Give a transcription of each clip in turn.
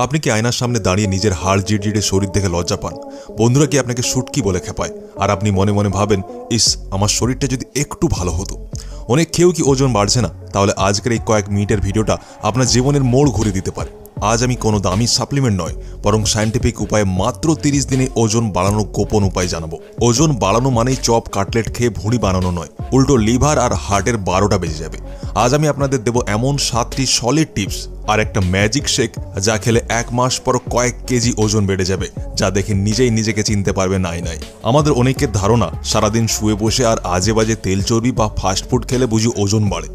আপনি কি আয়নার সামনে দাঁড়িয়ে নিজের হাড় জিড়জিড়ে শরীর দেখে লজ্জা পান? বন্ধুরা কি আপনাকে শুটকি বলে খেপায়? আর আপনি মনে মনে ভাবেন, ইস, আমার শরীরটা যদি একটু ভালো হতো। অনেক কেউ কি ওজন বাড়ছে না? তাহলে আজকের এই কয়েক মিনিটের ভিডিওটা আপনার জীবনের মোড় ঘুরে দিতে পারে। আজ আমি কোনো দামি সাপ্লিমেন্ট নয়, বরং সায়েন্টিফিক উপায়ে মাত্র 30 দিনে ওজন বাড়ানোর গোপন উপায় জানাবো। ওজন বাড়ানো মানেই চপ কাটলেট খেয়ে ভুঁড়ি বানানো নয়, উল্টো লিভার আর হার্টের 12টা বেজে যাবে। আজ আমি আপনাদের দেব এমন 7টি সলিড টিপস আর একটা ম্যাজিক শেক, যা খেলে 1 মাস পর কয়েক কেজি ওজন বেড়ে যাবে, যা দেখে নিজেই নিজেকে চিনতে পারবে নাই। আমাদের অনেকের ধারণা সারাদিন শুয়ে বসে আর আজে বাজে তেল চর্বি বা ফাস্টফুড খেলে বুঝি ওজন বাড়ে।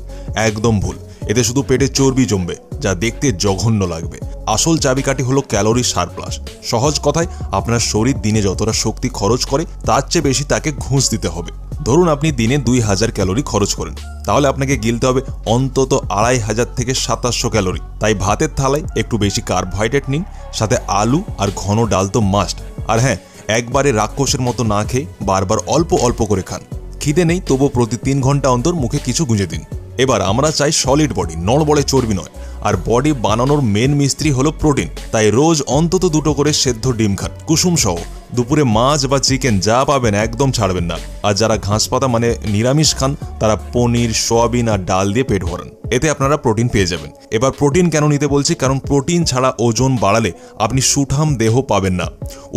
একদম ভুল। এতে শুধু পেটে চর্বি জমবে, যা দেখতে জঘন্য লাগবে। আসল চাবিকাঠি হলো ক্যালোরি সারপ্লাস। সহজ কথায়, আপনার শরীর দিনে যতটা শক্তি খরচ করে তার চেয়ে বেশি তাকে ঘুষ দিতে হবে। ধরুন আপনি দিনে 2000 ক্যালোরি খরচ করেন, তাহলে আপনাকে গিলতে হবে অন্তত 2500 থেকে 2700 ক্যালোরি। তাই ভাতের থালায় একটু বেশি কার্বোহাইড্রেট নিন, সাথে আলু আর ঘন ডাল তো মাস্ট। আর হ্যাঁ, একবারে রাক্ষসের মতো না খেয়ে বারবার অল্প অল্প করে খান। খিদে নেই তবু প্রতি 3 ঘন্টা অন্তর মুখে কিছু গুঁজে দিন। এবার আমরা চাই সলিড বডি, নড়বড়ে চর্বি নয়। আর বডি বানানোর মেন মিস্ত্রি হলো প্রোটিন। তাই রোজ অন্তত 2টো করে সেদ্ধ ডিম খান, কুসুম সহ। দুপুরে মাছ বা চিকেন যা পাবেন একদম ছাড়বেন না। আর যারা ঘাস পাতা মানে নিরামিষ খান, তারা পনির, সয়াবিন আর ডাল দিয়ে পেট ভরান। এতে আপনারা প্রোটিন পেয়ে যাবেন। এবার প্রোটিন কেন নিতে বলছি? কারণ প্রোটিন ছাড়া ওজন বাড়ালে আপনি সুঠাম দেহ পাবেন না,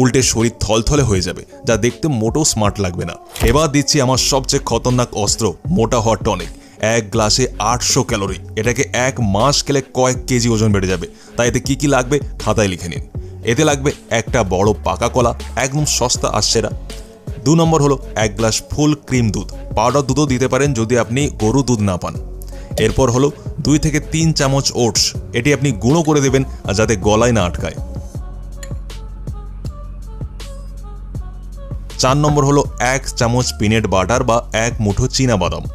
উল্টে শরীর থলথলে হয়ে যাবে, যা দেখতে মোটেও স্মার্ট লাগবে না। এবার দিচ্ছি আমার সবচেয়ে খতরনাক অস্ত্র, মোটা হওয়ার টনিক। 1 গ্লাসে 800 ক্যালোরি। এটাকে 1 মাস খেলে কয়েক কেজি ওজন বেড়ে যাবে। তাই এতে কি লাগবে খাতায় লিখে নিন। এতে লাগবে একটা বড় পাকা কলা, একদম সস্তা আর সেরা। 2 নম্বর হলো 1 গ্লাস ফুল ক্রিম দুধ। পাউডার দুধও দিতে পারেন যদি আপনি গরু দুধ না পান। এরপর হলো 2 থেকে 3 চামচ ওটস। এটি আপনি গুঁড়ো করে দেবেন যাতে গলায় না আটকায়। 4 নম্বর হলো 1 চামচ পিনাট বাটার বা 1 মুঠো চীনা বাদাম।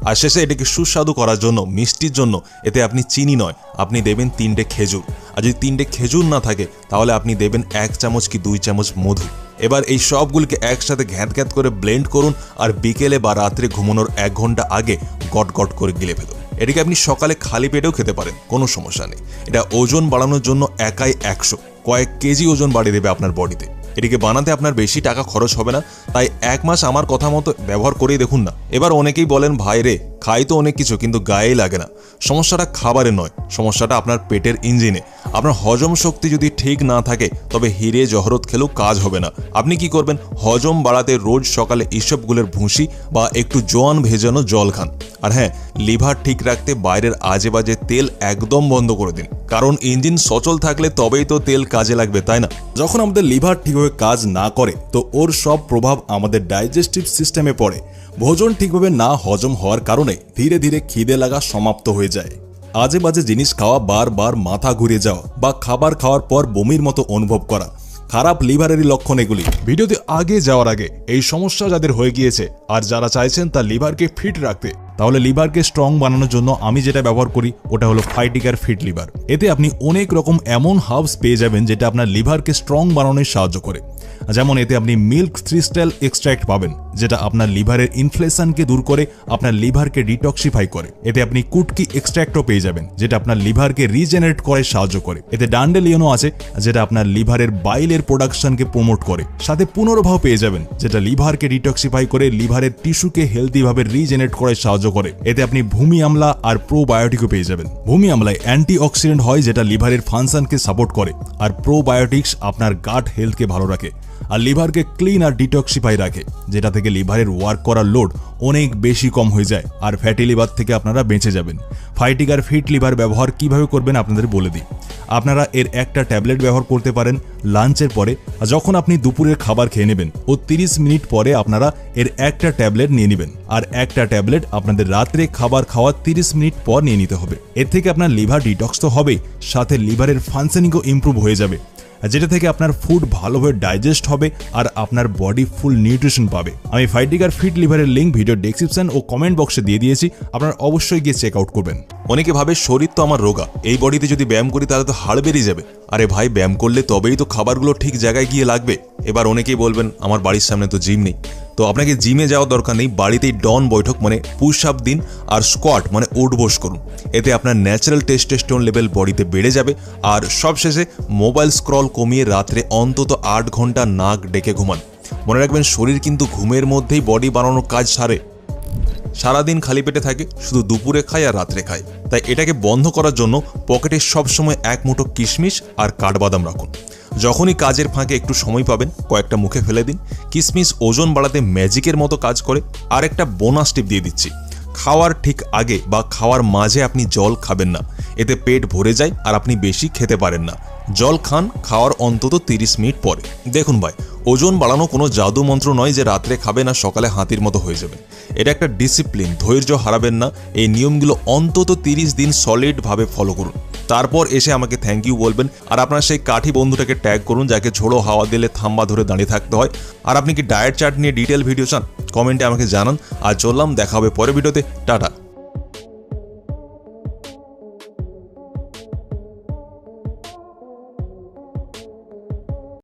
আর শেষে এটাকে সুস্বাদু করার জন্য, মিষ্টির জন্য এতে আপনি চিনি নয়, আপনি দেবেন 3টে খেজুর। আর যদি 3টে খেজুর না থাকে তাহলে আপনি দেবেন 1 চামচ কি 2 চামচ মধু। এবার এই সবগুলিকে একসাথে ঘ্যাঁত করে ব্লেন্ড করুন আর বিকেলে বা রাত্রে ঘুমানোর 1 ঘন্টা আগে গট গট করে গিলে ফেলুন। এটাকে আপনি সকালে খালি পেটেও খেতে পারেন, কোনো সমস্যা নেই। এটা ওজন বাড়ানোর জন্য একাই 100 কয়েক কেজি ওজন বাড়িয়ে দেবে আপনার বডিতে। এটিকে বানাতে আপনার বেশি টাকা খরচ হবে না। তাই 1 মাস আমার কথা মতো ব্যবহার করেই দেখুন না। এবার অনেকেই বলেন, ভাই রে, খাই তো অনেক কিছু কিন্তু গায়েই লাগে না। সমস্যাটা খাবারে নয়, সমস্যাটা আপনার পেটের ইঞ্জিনে। আপনার হজম শক্তি যদি ঠিক না থাকে তবে হিরে জহরত খেলেও কাজ হবে না। আপনি কি করবেন? হজম বাড়াতে রোজ সকালে ইসবগুলের ভুসি বা একটু জোয়ান ভেজানো জল খান। আর হ্যাঁ, লিভার ঠিক রাখতে বাইরের আজে বাজে তেল একদম বন্ধ করে দিন। কারণ ইঞ্জিন সচল থাকলে তবেই তো তেল কাজে লাগবে, তাই না? যখন আমাদের লিভার ঠিকভাবে কাজ না করে তো ওর সব প্রভাব আমাদের ডাইজেস্টিভ সিস্টেমে পড়ে। ভোজন ঠিকভাবে না হজম হওয়ার কারণে ধীরে ধীরে খিদে লাগা সমাপ্ত হয়ে যায়। আজে বাজে জিনিস খাওয়া, বারবার মাথা ঘুরে যাওয়া বা খাবার খাওয়ার পর বমির মতো অনুভব করা, খারাপ লিভারেরই লক্ষণ এগুলি। ভিডিওতে আগে যাওয়ার আগে এই সমস্যা যাদের হয়ে গিয়েছে আর যারা চাইছেন তার লিভারকে ফিট রাখতে, তাহলে লিভারকে স্ট্রং বানানোর জন্য আমি যেটা ব্যবহার করি ওটা হলো ফাইটিকার ফিট লিভার। এতে আপনি অনেক রকম এমন হার্বস পেয়ে যাবেন যেটা আপনার লিভারকে স্ট্রং বানানোয় সাহায্য করে। যেমন এতে আপনি মিল্ক থ্রিস্টাল এক্সট্র্যাক্ট পাবেন, যেটা আপনার লিভারের ইনফ্লেশনকে দূর করে আপনার লিভারকে ডিটক্সিফাই করে। এতে আপনি কুটকি এক্সট্র্যাক্টও পেয়ে যাবেন, যেটা আপনার লিভারকে রিজেনারেট করে সাহায্য করে। এতে ডান্ডেলিয়নও আছে, যেটা আপনার লিভারের বাইলের প্রোডাকশনকে প্রমোট করে। সাথে পুনর্ভাও পেয়ে যাবেন, যেটা লিভারকে ডিটক্সিফাই করে লিভারের টিস্যুকে হেলদিভাবে রিজেনারেট করে সাহায্য করে। এতে আপনি ভূমি আমলা আর প্রোবায়োটিকও পেয়ে যাবেন। ভূমি আমলায় অ্যান্টিঅক্সিডেন্ট হয়, যেটা লিভারের ফাংশনকে সাপোর্ট করে। আর প্রোবায়োটিক্স আপনার গাট হেলথকে ভালো রাখে আর লিভারকে ক্লিন আর ডিটক্সিফাই রাখে, যেটা থেকে লিভারের ওয়ার্ক করার লোড অনেক বেশি কম হয়ে যায় আর ফ্যাটি লিভার থেকে আপনারা বেঁচে যাবেন। ফাইটিকার ফিট লিভার ব্যবহার কিভাবে করবেন আপনাদের বলে দিই। আপনারা এর একটা ট্যাবলেট ব্যবহার করতে পারেন লাঞ্চের পরে। যখন আপনি দুপুরের খাবার খেয়ে নেবেন ও 30 মিনিট পরে আপনারা এর একটা ট্যাবলেট নিয়ে নেবেন। আর একটা ট্যাবলেট আপনাদের রাত্রে খাবার খাওয়ার 30 মিনিট পর নিয়ে নিতে হবে। এর থেকে আপনার লিভার ডিটক্স তো হবেই, সাথে লিভারের ফাংশনিংও ইমপ্রুভ হয়ে যাবে, যেটা থেকে আপনার ফুড ভালোভাবে ডাইজেস্ট হবে আর আপনার বডি ফুল নিউট্রিশন পাবে। আমি ফাইটিকার ফিট লিভারের লিঙ্ক ভিডিও ডেসক্রিপশন ও কমেন্ট বক্সে দিয়ে দিয়েছি, আপনারা অবশ্যই গিয়ে চেক আউট করবেন। অনেকে ভাবে শরীর তো আমার রোগা, এই বডিতে যদি ব্যায়াম করি তাহলে তো হাড় বেরিয়ে যাবে। আরে ভাই, ব্যায়াম করলে তবেই তো খাবারগুলো ঠিক জায়গায় গিয়ে লাগবে। এবার অনেকেই বলবেন, আমার বাড়ির সামনে তো জিম নেই। তো আপনাকে জিমে যাওয়ার দরকার নেই, বাড়িতেই ডন বৈঠক মানে পুশ আপ দিন আর স্কোয়াট মানে উঠবোস করুন। এতে আপনার ন্যাচারাল টেস্টোস্টেরন লেভেল বডিতে বেড়ে যাবে। আর সবশেষে মোবাইল স্ক্রল কমিয়ে রাত্রে অন্তত 8 ঘন্টা নাক ডেকে ঘুমান। মনে রাখবেন, শরীর কিন্তু ঘুমের মধ্যেই বডি বানানোর কাজ সারে। সারাদিন খালি পেটে থাকে, শুধু দুপুরে খায় আর রাত্রে খায়। তাই এটাকে বন্ধ করার জন্য পকেটে সবসময় 1 মুঠো কিশমিশ আর কাঠবাদাম রাখুন। যখনই কাজের ফাঁকে একটু সময় পাবেন কয়েকটা মুখে ফেলে দিন। কিশমিশ ওজন বাড়াতে ম্যাজিকের মতো কাজ করে। আর একটা বোনাস টিপ দিয়ে দিচ্ছি, খাওয়ার ঠিক আগে বা খাওয়ার মাঝে আপনি জল খাবেন না। এতে পেট ভরে যায় আর আপনি বেশি খেতে পারেন না। জল খান খাওয়ার অন্তত 30 মিনিট পরে। দেখুন ভাই, ওজন বাড়ানো কোনো জাদু মন্ত্র নয় যে রাত্রে খাবেন আর সকালে হাতির মতো হয়ে যাবেন। এটা একটা ডিসিপ্লিন, ধৈর্য হারাবেন না। এই নিয়মগুলো অন্তত 30 দিন সলিডভাবে ফলো করুন। তারপর এসে আমাকে থ্যাংক ইউ বলবেন। আর আপনার সেই কাঠি বন্ধুটাকে ট্যাগ করুন যাকে ঝোড়ো হাওয়া দিলে থাম্বা ধরে দাঁড়িয়ে থাকতে হয়। আর আপনি কি ডায়েট চার্ট নিয়ে ডিটেল ভিডিও চান? কমেন্টে আমাকে জানান। আর চললাম, দেখা হবে পরের ভিডিওতে। টাটা।